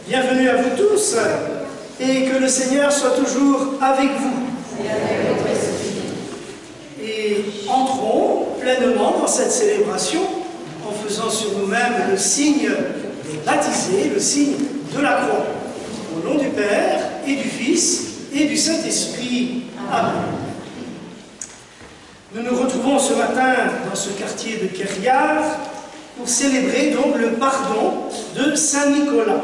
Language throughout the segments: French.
Bienvenue à vous tous et que le Seigneur soit toujours avec vous. Et entrons pleinement dans cette célébration en faisant sur nous-mêmes le signe des baptisés, le signe de la croix. Au nom du Père et du Fils et du Saint-Esprit. Amen. Nous nous retrouvons ce matin dans ce quartier de Kerriard pour célébrer donc le pardon de Saint-Nicolas.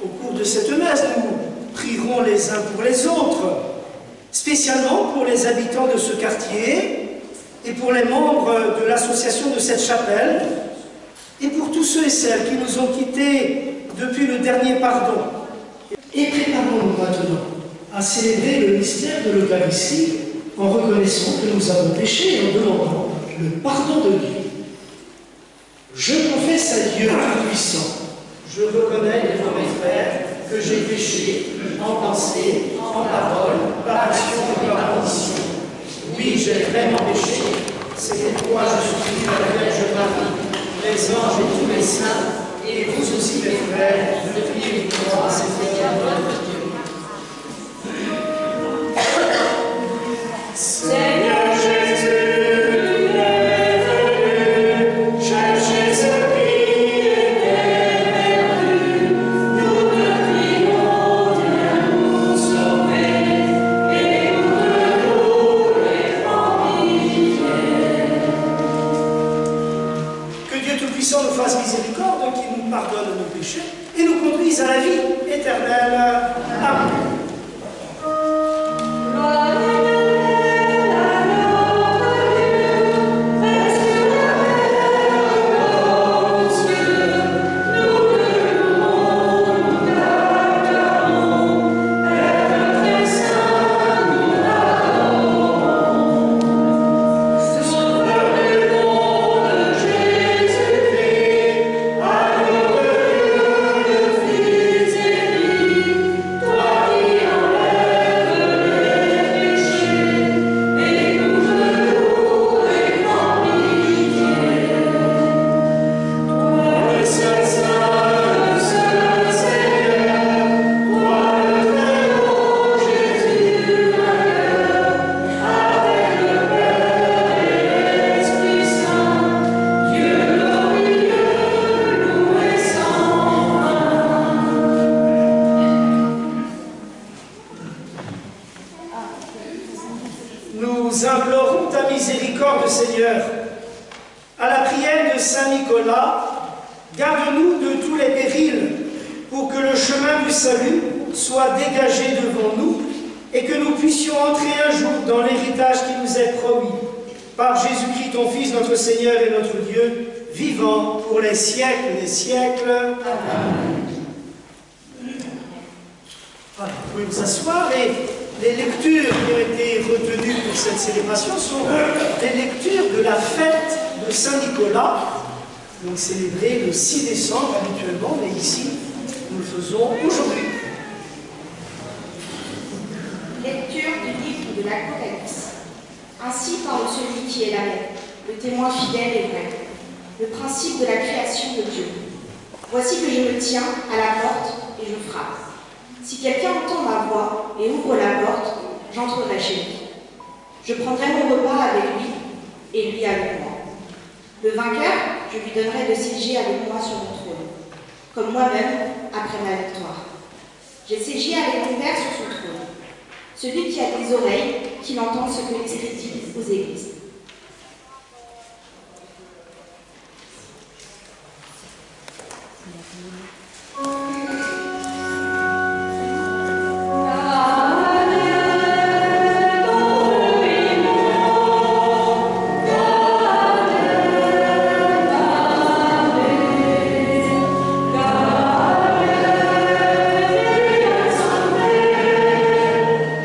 Au cours de cette messe, nous prierons les uns pour les autres, spécialement pour les habitants de ce quartier et pour les membres de l'association de cette chapelle et pour tous ceux et celles qui nous ont quittés depuis le dernier pardon. Et préparons-nous maintenant à célébrer le mystère de l'Eucharistie en reconnaissant que nous avons péché et en demandant le pardon de Dieu. Je confesse à Dieu Tout-Puissant. Je reconnais devant mes frères que j'ai péché en pensée, en parole, par action et par omission. Oui, j'ai vraiment péché. C'est pourquoi je supplie la Vierge Marie, les anges et tous les saints, et vous aussi, mes frères, de prier pour moi, Seigneur notre Dieu. Seigneur Jésus, nous fasse miséricorde, qu'il nous pardonne nos péchés et nous conduise à la vie éternelle. Amen. Nous implorons ta miséricorde, Seigneur. À la prière de Saint-Nicolas, garde-nous de tous les périls, pour que le chemin du salut soit dégagé devant nous et que nous puissions entrer un jour dans l'héritage qui nous est promis. Par Jésus-Christ, ton Fils, notre Seigneur et notre Dieu, vivant pour les siècles des siècles. Amen. Voilà, vous pouvez vous asseoir et les lectures qui ont été retenues pour cette célébration sont des lectures de la fête de Saint-Nicolas, donc célébrée le 6 décembre habituellement, mais ici, nous le faisons aujourd'hui. Lecture du livre de l'Apocalypse. Ainsi parle celui qui est là, le témoin fidèle et vrai, le principe de la création de Dieu. Voici que je me tiens à la porte et je frappe. Si quelqu'un entend ma voix et ouvre la porte, j'entrerai chez lui. Je prendrai mon repas avec lui et lui avec moi. Le vainqueur, je lui donnerai de siéger avec moi sur mon trône, comme moi-même après ma victoire. J'ai siégé avec mon Père sur son trône. Celui qui a des oreilles, qu'il entende ce que l'Esprit dit aux églises.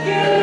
Yeah.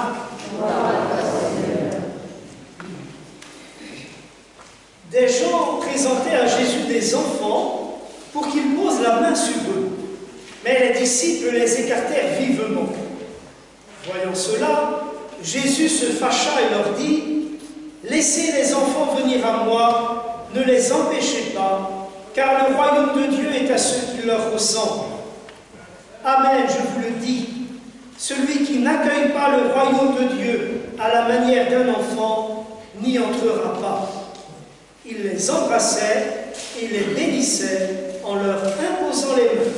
Marc. Des gens présentaient à Jésus des enfants pour qu'il pose la main sur eux. Mais les disciples les écartèrent vivement. Voyant cela, Jésus se fâcha et leur dit, « Laissez les enfants venir à moi, ne les empêchez pas, car le royaume de Dieu est à ceux qui leur ressemblent. Amen, je vous le dis, celui qui n'accueille pas le royaume de Dieu à la manière d'un enfant n'y entrera pas. » Il les embrassait et les bénissait en leur imposant les mains.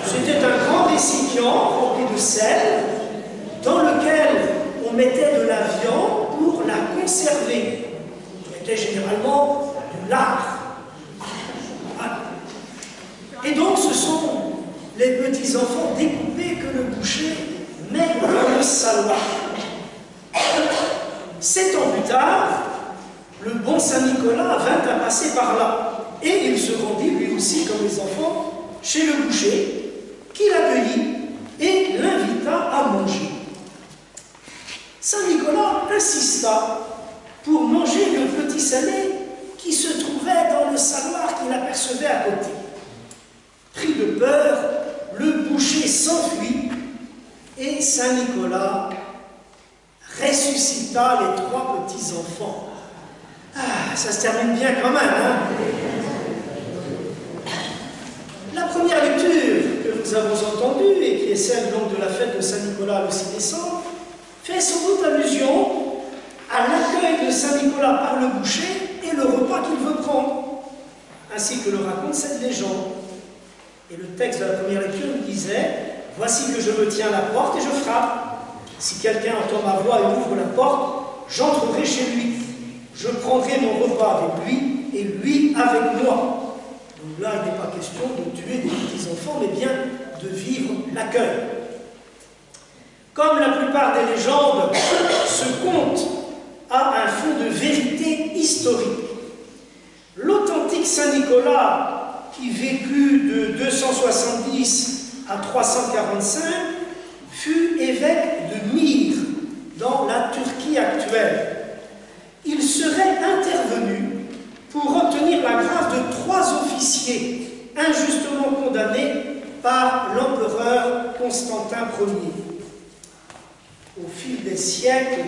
C'était un grand récipient rempli de sel dans lequel on mettait de la viande pour la conserver. On mettait généralement du lard. Voilà. Et donc ce sont les petits-enfants découpés que le boucher met dans le saloir. 7 ans plus tard, le bon Saint-Nicolas vint à passer par là. Et il se rendit lui aussi, comme les enfants, chez le boucher, qui l'accueillit et l'invita à manger. Saint-Nicolas insista pour manger le petit salé qui se trouvait dans le saloir qu'il apercevait à côté. Pris de peur, le boucher s'enfuit et Saint-Nicolas ressuscita les 3 petits-enfants. Ah, ça se termine bien quand même, hein? La première lecture que nous avons entendue, et qui est celle donc de la fête de Saint-Nicolas le 6 décembre, fait sans doute allusion à l'accueil de Saint-Nicolas par le boucher et le repas qu'il veut prendre, ainsi que le raconte cette légende. Et le texte de la première lecture nous disait « Voici que je me tiens à la porte et je frappe. Si quelqu'un entend ma voix et ouvre la porte, j'entrerai chez lui. Je prendrai mon repas avec lui et lui avec moi. » Donc là, il n'est pas question de tuer des petits-enfants, mais bien de vivre l'accueil. Comme la plupart des légendes, ce conte a un fond de vérité historique. L'authentique Saint-Nicolas, qui vécut de 270 à 345, fut évêque de Myre, dans la Turquie actuelle. Il serait intervenu pour obtenir la grâce de 3 officiers injustement condamnés par l'empereur Constantin Ier. Au fil des siècles,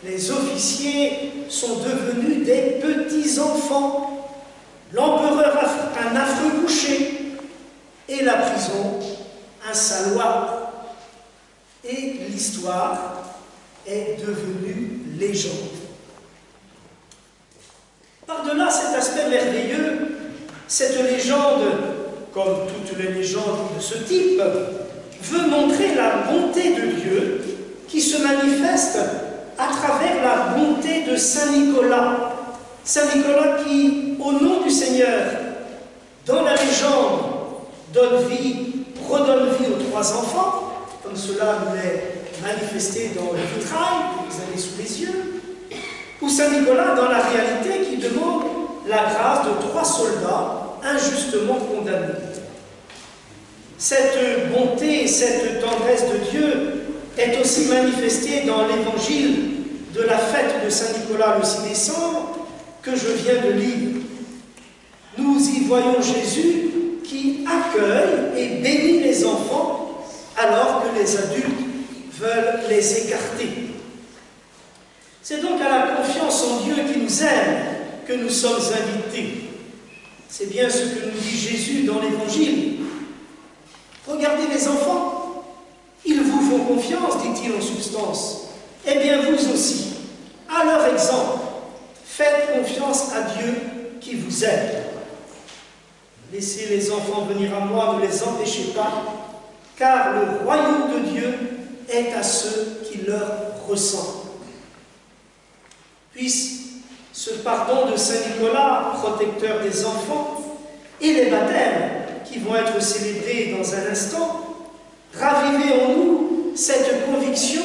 les officiers sont devenus des petits-enfants. L'empereur un affreux boucher et la prison sa loi. Et l'histoire est devenue légende. Par-delà cet aspect merveilleux, cette légende, comme toutes les légendes de ce type, veut montrer la bonté de Dieu qui se manifeste à travers la bonté de Saint Nicolas. Saint Nicolas qui, au nom du Seigneur, dans la légende, donne vie, redonne vie aux 3 enfants, comme cela nous est manifesté dans le vitrail que vous avez sous les yeux, ou Saint Nicolas dans la réalité qui demande la grâce de 3 soldats injustement condamnés. Cette bonté et cette tendresse de Dieu est aussi manifestée dans l'évangile de la fête de Saint Nicolas le 6 décembre que je viens de lire. Nous y voyons Jésus qui accueille et bénit les enfants alors que les adultes veulent les écarter. C'est donc à la confiance en Dieu qui nous aime que nous sommes invités. C'est bien ce que nous dit Jésus dans l'Évangile. Regardez les enfants, ils vous font confiance, dit-il en substance. Eh bien vous aussi, à leur exemple, faites confiance à Dieu qui vous aide. Laissez les enfants venir à moi, ne les empêchez pas, car le royaume de Dieu est à ceux qui leur ressemblent. Puisse ce pardon de Saint Nicolas, protecteur des enfants, et les baptêmes qui vont être célébrés dans un instant, raviver en nous cette conviction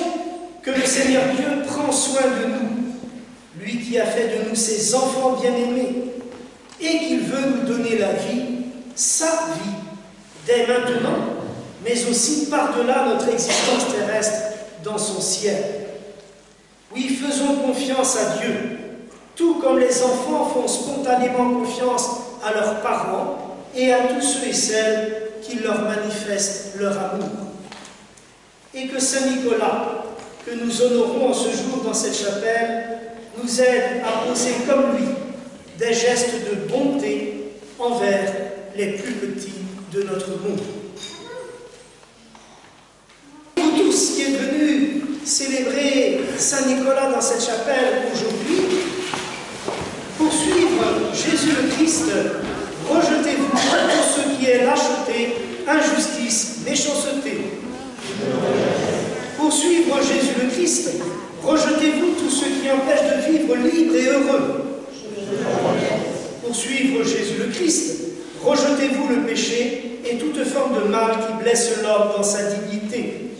que le Seigneur Dieu prend soin de nous, lui qui a fait de nous ses enfants bien-aimés, et qu'il veut nous donner la vie, sa vie, dès maintenant, mais aussi par-delà notre existence terrestre dans son ciel. Oui, faisons confiance à Dieu, tout comme les enfants font spontanément confiance à leurs parents et à tous ceux et celles qui leur manifestent leur amour. Et que Saint Nicolas, que nous honorons en ce jour dans cette chapelle, nous aide à poser comme lui des gestes de bonté envers les plus petits de notre monde. Vous tous qui êtes venus célébrer Saint Nicolas dans cette chapelle aujourd'hui, pour suivre Jésus le Christ, rejetez-vous tout ce qui est lâcheté, injustice, méchanceté. Pour suivre Jésus le Christ, rejetez-vous tout ce qui empêche de vivre libre et heureux. Pour suivre Jésus le Christ, rejetez-vous le péché et toute forme de mal qui blesse l'homme dans sa dignité.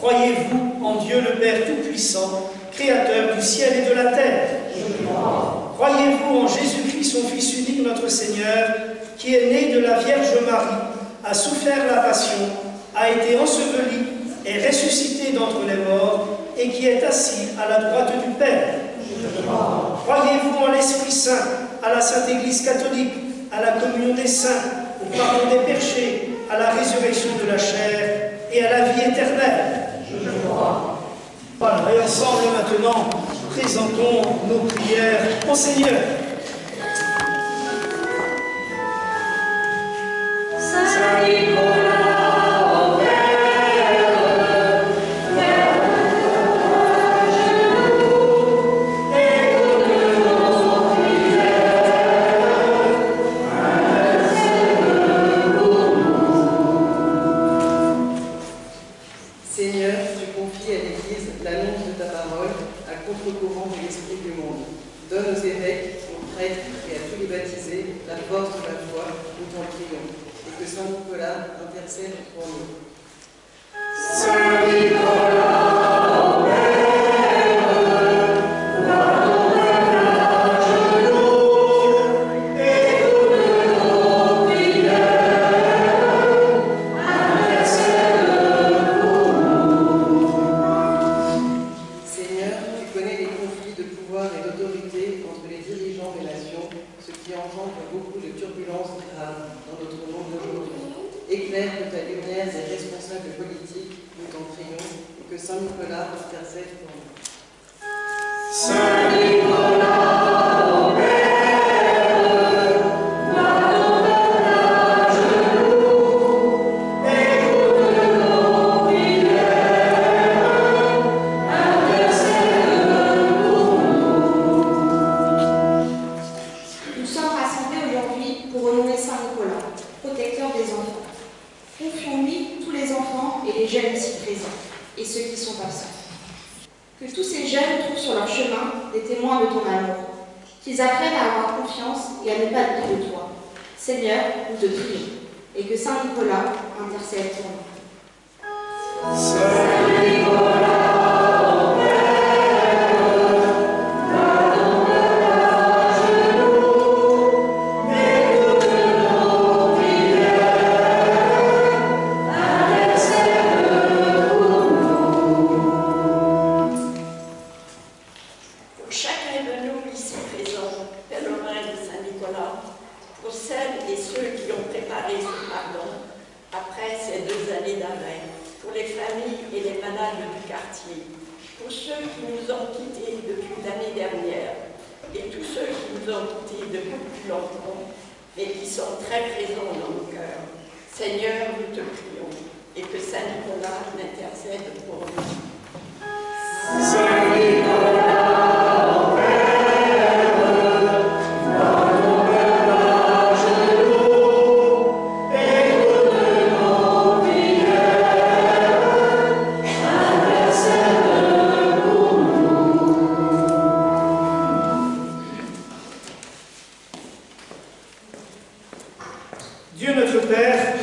Croyez-vous en Dieu le Père Tout-Puissant, Créateur du ciel et de la terre? Croyez-vous en Jésus-Christ, son Fils unique, notre Seigneur, qui est né de la Vierge Marie, a souffert la passion, a été enseveli et ressuscité d'entre les morts, et qui est assis à la droite du Père? Croyez-vous en l'Esprit Saint, à la Sainte Église catholique, à la communion des saints, au pardon des péchés, à la résurrection de la chair et à la vie éternelle? Voilà, et ensemble maintenant, présentons nos prières au Seigneur. Saint Nicolas. Contre-courant de l'esprit du monde. Donne aux évêques, aux prêtres et à tous les baptisés la force de la foi, nous t'en prions, et que Saint Nicolas intercède pour nous. Saint Nicolas. Éclaire de ta lumière les responsables politiques, nous t'en prions, et que Saint Nicolas intercède pour nous. Saint Nicolas. Et les enfants et les jeunes ici présents, et ceux qui sont absents. Que tous ces jeunes trouvent sur leur chemin des témoins de ton amour, qu'ils apprennent à avoir confiance et à ne pas douter de toi. Seigneur, nous te prions, et que Saint Nicolas intercède pour nous. Saint Nicolas. Pour ceux qui nous ont quittés depuis l'année dernière et tous ceux qui nous ont quittés depuis plus longtemps, mais qui sont très présents dans nos cœurs. Seigneur, nous te prions et que Saint Nicolas intercède pour nous. Saint Nicolas. Dieu notre Père,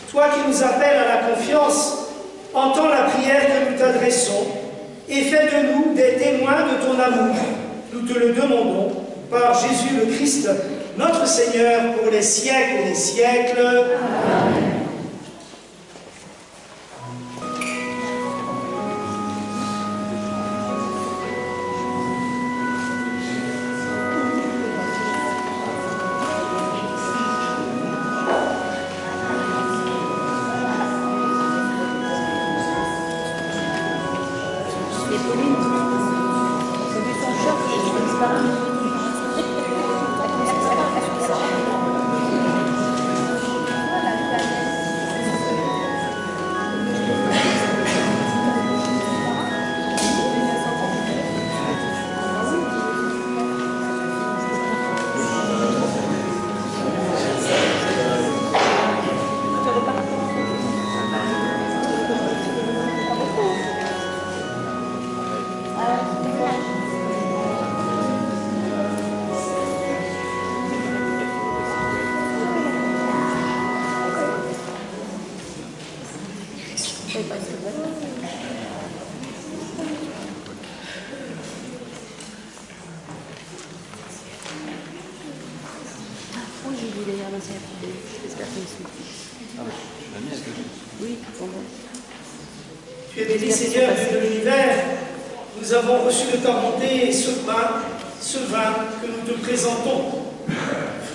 toi qui nous appelles à la confiance, entends la prière que nous t'adressons et fais de nous des témoins de ton amour. Nous te le demandons par Jésus le Christ, notre Seigneur, pour les siècles des siècles. Amen. Tu es béni, Seigneur, Dieu de l'univers. Nous avons reçu de ta bonté ce pain, ce vin que nous te présentons,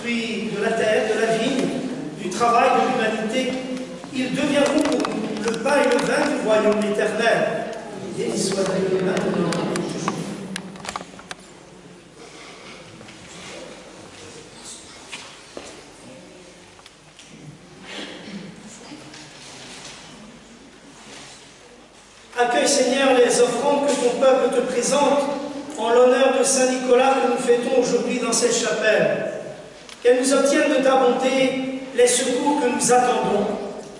fruit de la terre, de la vigne, du travail de l'humanité. Ils deviendront pour nous le pain et le vin du royaume éternel. Béni soit Dieu maintenant et toujours. Accueille, Seigneur, les offrandes que ton peuple te présente en l'honneur de Saint Nicolas que nous fêtons aujourd'hui dans cette chapelle. Qu'elle nous obtienne de ta bonté les secours que nous attendons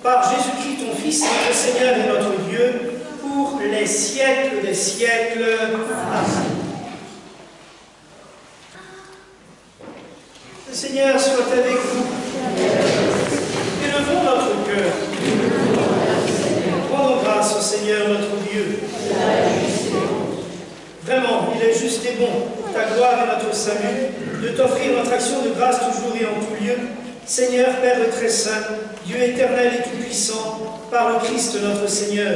par Jésus-Christ, ton Fils, notre Seigneur et notre Dieu, pour les siècles des siècles. Amen. Le Seigneur soit avec vous. Élevons notre cœur. Rendons grâce au Seigneur notre Dieu. Vraiment, il est juste et bon, pour ta gloire et notre salut, de t'offrir notre action de grâce toujours et en tout lieu. Seigneur, Père très saint, Dieu éternel et tout-puissant, par le Christ notre Seigneur,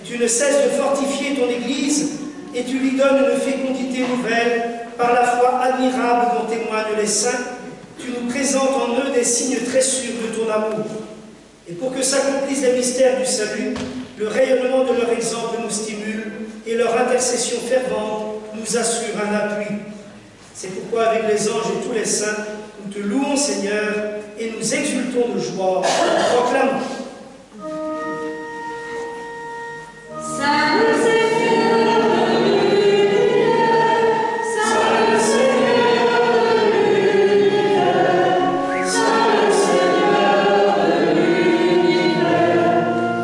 tu ne cesses de fortifier ton Église et tu lui donnes une fécondité nouvelle par la foi admirable dont témoignent les saints. Tu nous présentes en eux des signes très sûrs de ton amour. Et pour que s'accomplissent les mystères du salut, le rayonnement de leur exemple nous stimule et leur intercession fervente nous assure un appui. C'est pourquoi avec les anges et tous les saints, nous te louons Seigneur et nous exultons de joie. Proclamons.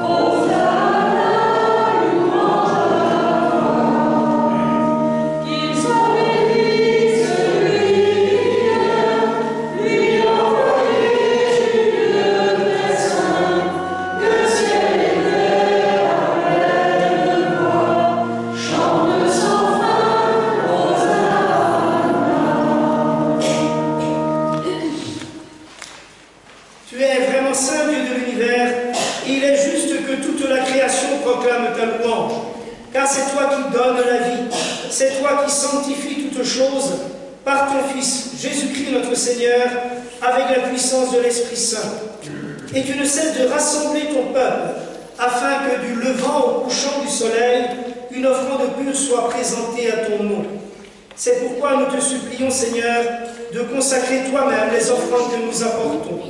Oh Il est juste que toute la création proclame ta louange, car c'est toi qui donnes la vie, c'est toi qui sanctifies toutes choses par ton Fils, Jésus-Christ notre Seigneur, avec la puissance de l'Esprit Saint. Et tu ne cesses de rassembler ton peuple, afin que du levant au couchant du soleil, une offrande pure soit présentée à ton nom. C'est pourquoi nous te supplions, Seigneur, de consacrer toi-même les offrandes que nous apportons.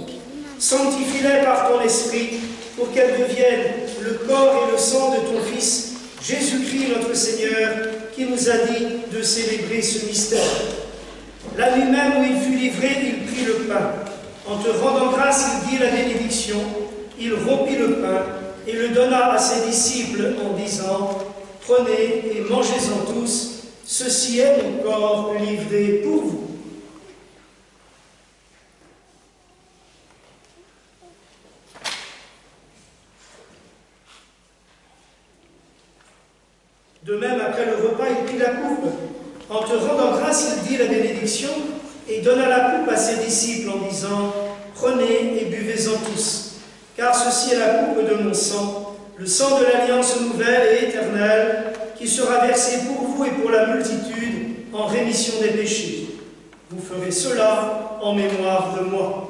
Sanctifie-les par ton Esprit, pour qu'elles deviennent le corps et le sang de ton Fils, Jésus-Christ notre Seigneur, qui nous a dit de célébrer ce mystère. La nuit même où il fut livré, il prit le pain. En te rendant grâce, il dit la bénédiction, il rompit le pain et le donna à ses disciples en disant « Prenez et mangez-en tous, ceci est mon corps livré pour vous. » De même, après le repas, il prit la coupe. En te rendant grâce, il dit la bénédiction et donna la coupe à ses disciples en disant « Prenez et buvez-en tous, car ceci est la coupe de mon sang, le sang de l'alliance nouvelle et éternelle, qui sera versé pour vous et pour la multitude en rémission des péchés. Vous ferez cela en mémoire de moi. »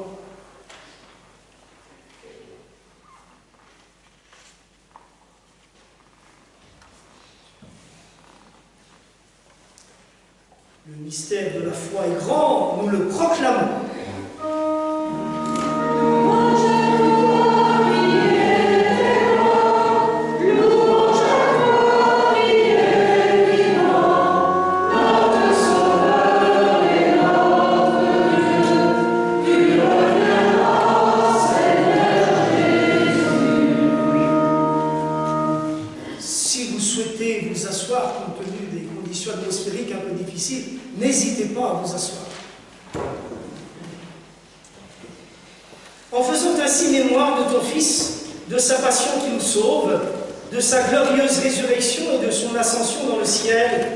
Le mystère de la foi est grand, nous le proclamons. Si vous souhaitez vous asseoir compte tenu des conditions atmosphériques un peu difficiles, n'hésitez pas à vous asseoir. En faisant ainsi mémoire de ton Fils, de sa passion qui nous sauve, de sa glorieuse résurrection et de son ascension dans le ciel,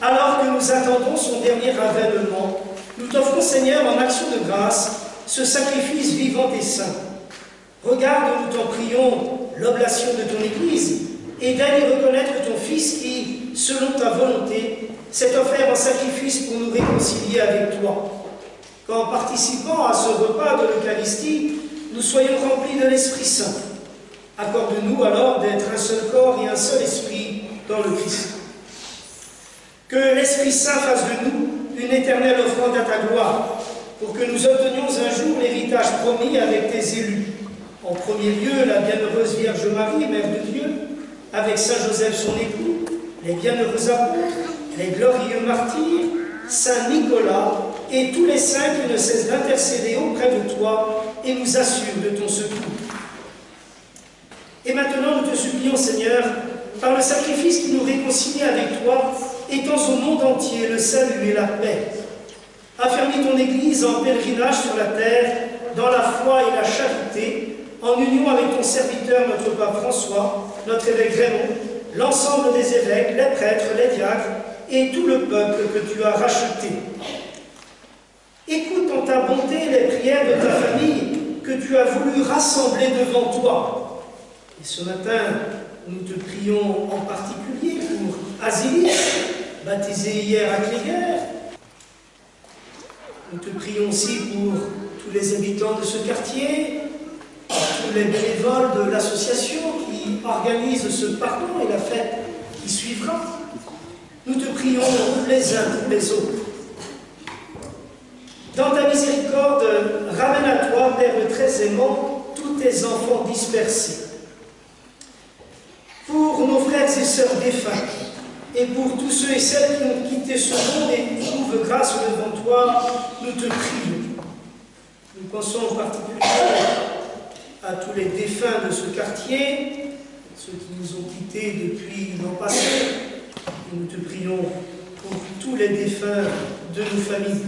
alors que nous attendons son dernier avènement, nous t'offrons, Seigneur, en action de grâce, ce sacrifice vivant et saint. Regarde, nous t'en prions, l'oblation de ton Église, et d'aller reconnaître ton Fils qui, selon ta volonté, s'est offert en sacrifice pour nous réconcilier avec toi. Qu'en participant à ce repas de l'Eucharistie, nous soyons remplis de l'Esprit Saint. Accorde-nous alors d'être un seul corps et un seul esprit dans le Christ. Que l'Esprit Saint fasse de nous une éternelle offrande à ta gloire, pour que nous obtenions un jour l'héritage promis avec tes élus. En premier lieu, la bienheureuse Vierge Marie, Mère de Dieu, avec Saint Joseph son époux, les bienheureux apôtres, les glorieux martyrs, Saint Nicolas et tous les saints qui ne cessent d'intercéder auprès de toi et nous assurent de ton secours. Et maintenant, nous te supplions, Seigneur, par le sacrifice qui nous réconcilie avec toi, étends au monde entier le salut et la paix. Affermis ton Église en pèlerinage sur la terre, dans la foi et la charité, en union avec ton serviteur, notre pape François, notre évêque Raymond, l'ensemble des évêques, les prêtres, les diacres et tout le peuple que tu as racheté. Écoute en ta bonté les prières de ta famille que tu as voulu rassembler devant toi. Et ce matin, nous te prions en particulier pour Asilis, baptisé hier à Cléguer. Nous te prions aussi pour tous les habitants de ce quartier, tous les bénévoles de l'association qui organise ce pardon et la fête qui suivra. Nous te prions les uns les autres. Dans ta miséricorde, ramène à toi, Père très aimant, tous tes enfants dispersés. Pour nos frères et sœurs défunts, et pour tous ceux et celles qui ont quitté ce monde et trouvent grâce devant toi, nous te prions. Nous pensons en particulier à tous les défunts de ce quartier, ceux qui nous ont quittés depuis l'an passé. Et nous te prions pour tous les défunts de nos familles.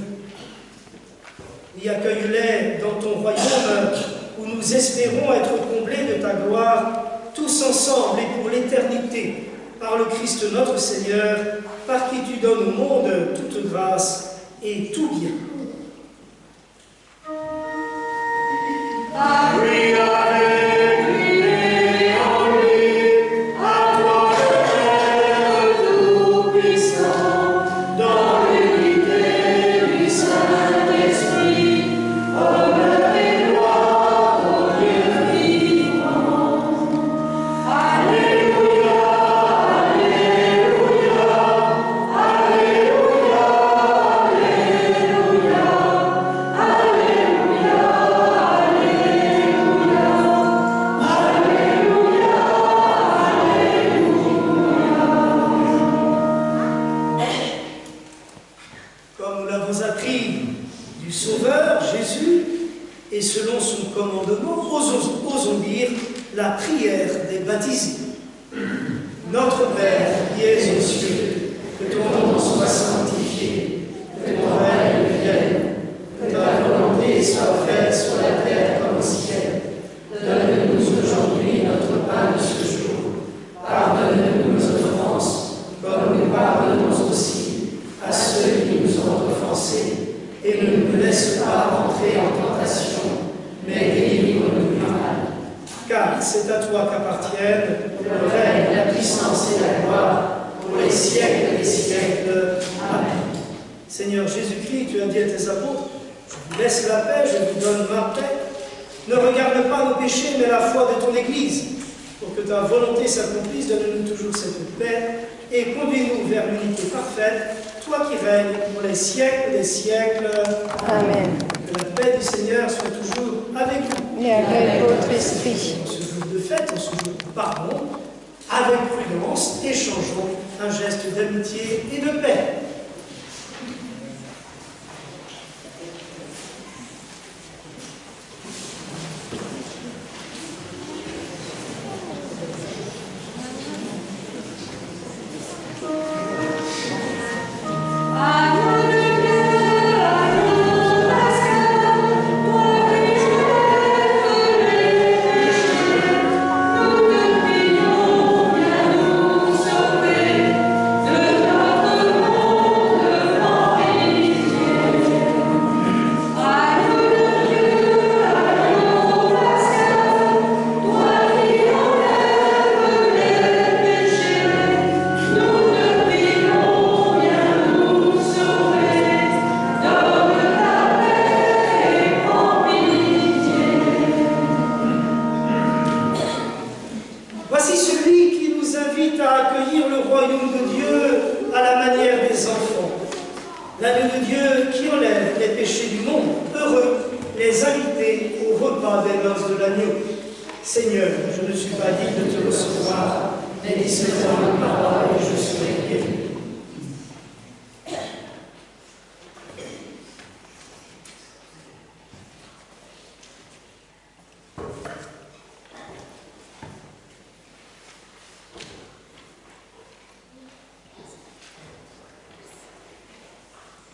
Et accueille-les dans ton royaume où nous espérons être comblés de ta gloire, tous ensemble et pour l'éternité, par le Christ notre Seigneur, par qui tu donnes au monde toute grâce et tout bien. Oui, avec lui. baptisés. Notre Père, qui es aux cieux, que ton nom soit sanctifié, que ton règne vienne, que ta volonté soit faite sur la terre comme au ciel. Donne-nous aujourd'hui notre pain de ce jour. Pardonne-nous nos offenses, comme nous pardonnons aussi à ceux qui nous ont offensés. Et ne nous laisse pas entrer en tentation, mais délivre-nous du mal. Car c'est à toi qu'appartiennent le règne, la puissance et la gloire, pour les siècles des siècles. Amen. Seigneur Jésus-Christ, tu as dit à tes apôtres, je vous laisse la paix, je vous donne ma paix. Ne regarde pas nos péchés, mais la foi de ton Église. Pour que ta volonté s'accomplisse, donne-nous toujours cette paix et conduis-nous vers l'unité parfaite, toi qui règnes pour les siècles des siècles. Amen. Que la paix du Seigneur soit toujours avec vous. Et avec votre esprit. En ce jour de fête, en ce jour de pardon, avec prudence, échangeons un geste d'amitié et de paix.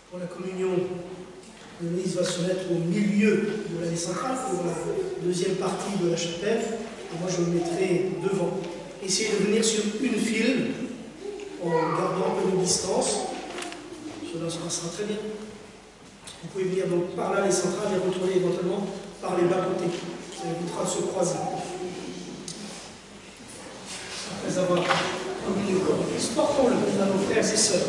Pour la communion, l'Église va se mettre au milieu de l'allée centrale pour la deuxième partie de la chapelle. Et moi, je me mettrai devant. Essayez de venir sur une file en gardant un peu de distance. Cela se passera très bien. Vous pouvez venir donc par l'allée centrale et retourner éventuellement par les bas-côtés. Ça évitera de se croiser. Après avoir communié au corps de Christ, portons-le à nos frères et sœurs.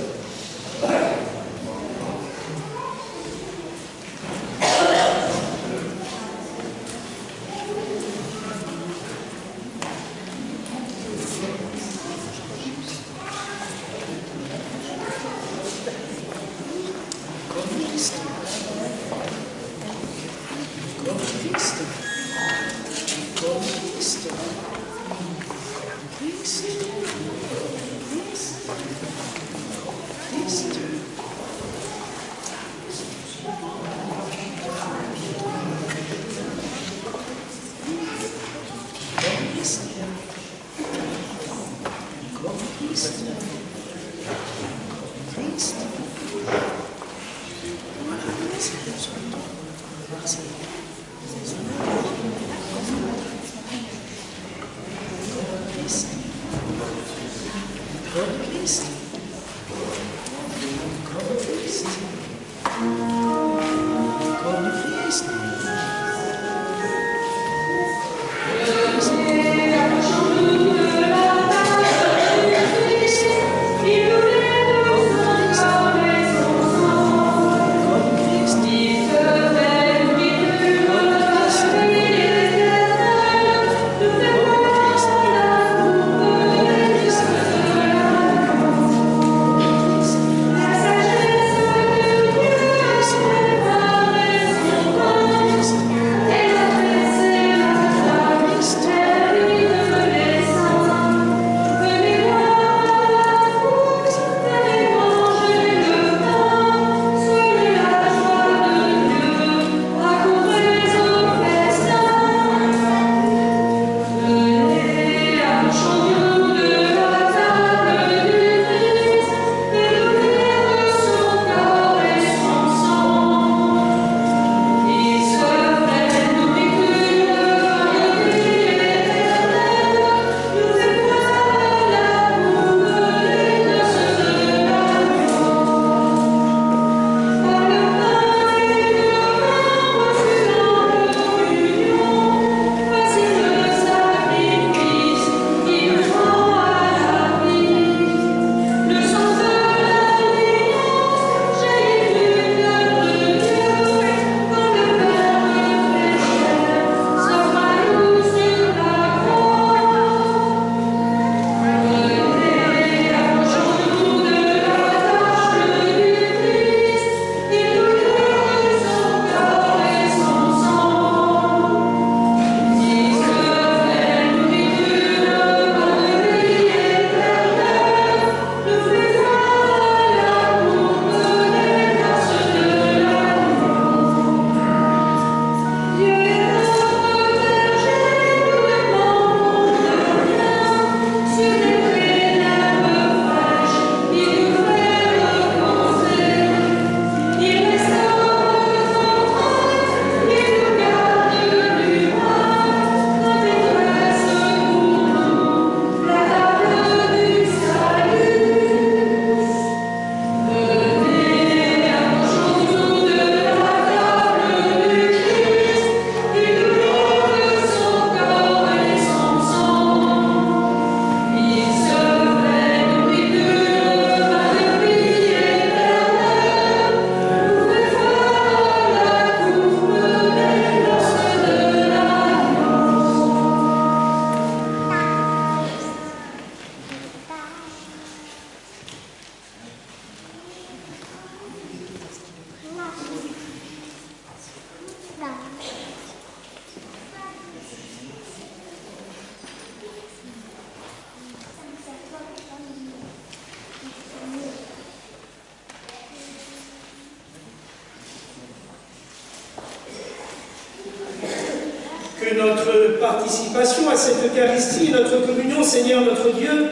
que notre participation à cette Eucharistie, notre communion, Seigneur notre Dieu,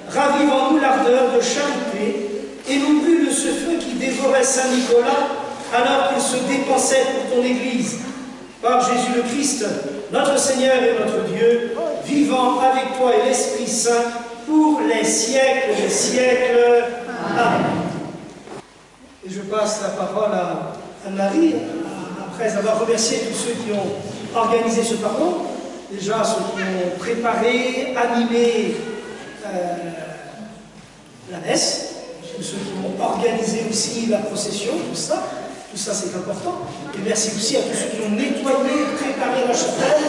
ravive en nous l'ardeur de charité et nous brûle de ce feu qui dévorait Saint Nicolas alors qu'il se dépensait pour ton Église. Par Jésus le Christ, notre Seigneur et notre Dieu, vivant avec toi et l'Esprit Saint pour les siècles des siècles. Amen. Et je passe la parole à Anne-Marie, après avoir remercié tous ceux qui ont organisé ce pardon, déjà ceux qui ont préparé, animé la messe, ceux qui ont organisé aussi la procession, tout ça c'est important. Et merci aussi à tous ceux qui ont nettoyé, préparé la chapelle,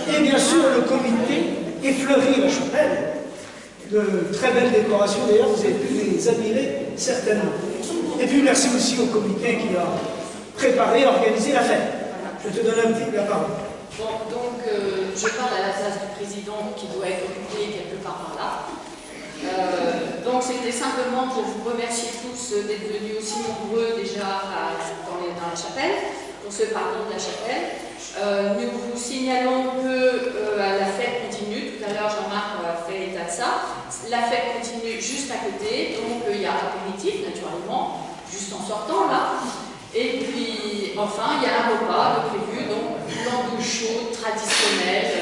et bien sûr le comité effleuri la chapelle. De très belles décorations, d'ailleurs, vous avez pu les admirer certainement. Et puis merci aussi au comité qui a préparé, organisé la fête. Je te donne un petit peu la parole. Bon, donc je parle à la place du président qui doit être occupé quelque part par là. Donc c'était simplement pour vous remercier tous d'être venus aussi nombreux déjà dans la chapelle, pour ce pardon de la chapelle. Nous vous signalons que la fête continue. Tout à l'heure, Jean-Marc a fait état de ça. La fête continue juste à côté, donc il y a apéritif naturellement, juste en sortant là. Et puis, enfin, il y a un repas de prévu, donc l'andouille chaude, traditionnelle.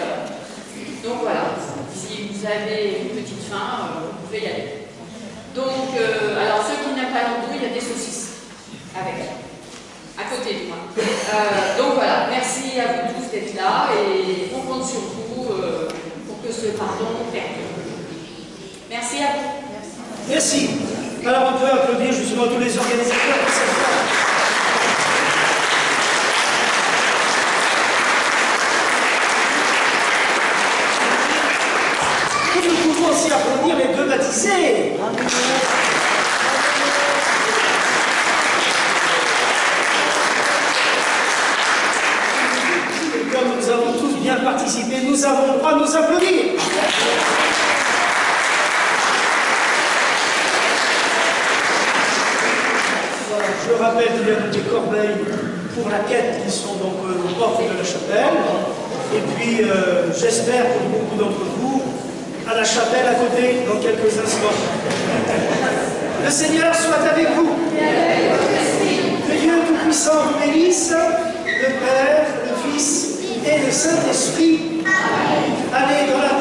Donc voilà, si vous avez une petite faim, vous pouvez y aller. Donc, alors ceux qui n'aiment pas l'andouille, il y a des saucisses avec. À côté du moins. Donc voilà, merci à vous tous d'être là et on compte sur vous pour que ce pardon perdure. Merci à vous. Merci. Alors on peut applaudir justement tous les organisateurs de cette fête. Et nous pouvons aussi applaudir les deux baptisés. Comme nous avons tous bien participé, nous avons le droit de nous applaudir. Voilà, je rappelle qu'il y a des corbeilles pour la quête qui sont donc aux portes de la chapelle. Et puis, j'espère pour beaucoup d'entre vous, à la chapelle à côté dans quelques instants. Le Seigneur soit avec vous. Que Dieu Tout-Puissant vous bénisse, le Père, le Fils et le Saint-Esprit. Allez dans la